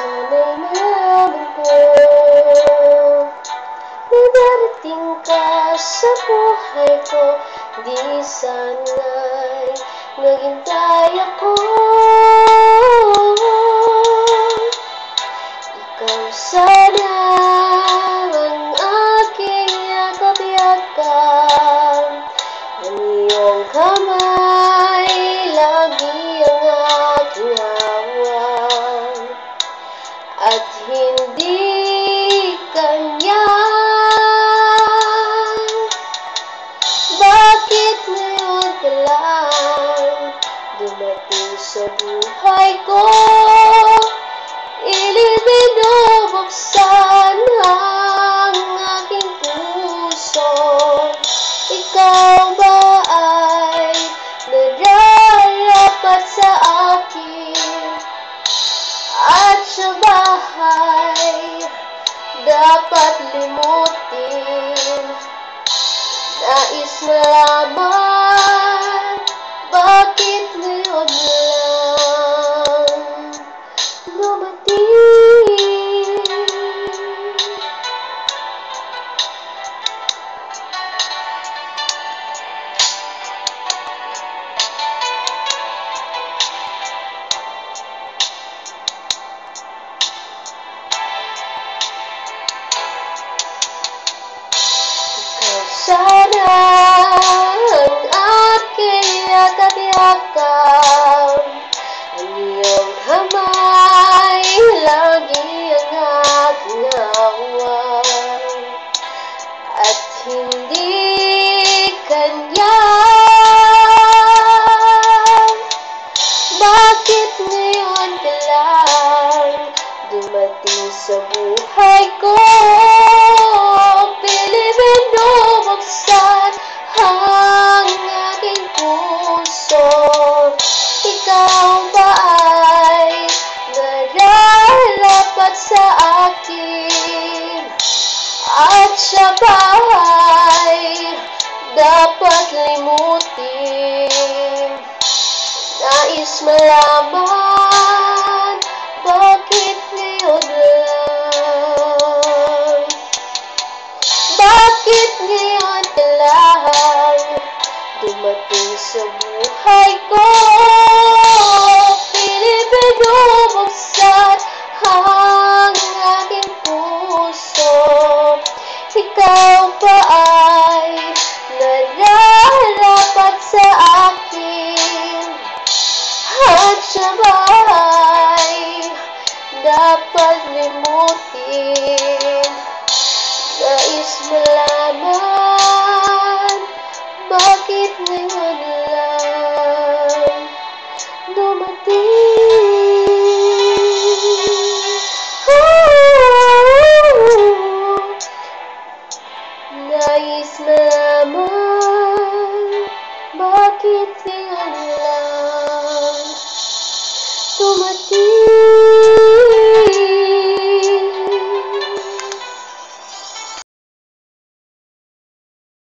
Sana'y malaman ko na darating ka sa buhay ko. Di sana'y naghintay ako. Ikaw sana ang aking yakap-yakap. Ang iyong kamay lagi ang aking hawak. At hindi kanya. Bakit ngayon ka lang dumating sa buhay ko? Ilig binubuksan ang aking puso. Ikaw ba ay nararapat sa akin? At sa bahay dapat limutin. Nais malaman bakit ngayon lang dumating. Sana ang aking yakap-yakap. Ang iyong kamay lagi ang aking hawak. At hindi kanya. Bakit ngayon ka lang dumating sa buhay ko? Binubuksan ang aking puso. Ikaw ba ay nararapat sa akin? At sa bahay dapat limutin. Nais malaman bakit ngayon lang. Bakit ngayon ka lang dumating sa buhay ko? Binubuksan ang aking puso. Ikaw ba ay nararapat sa akin? At sa bahay dapat limutin. Nais malaman bakit ngayon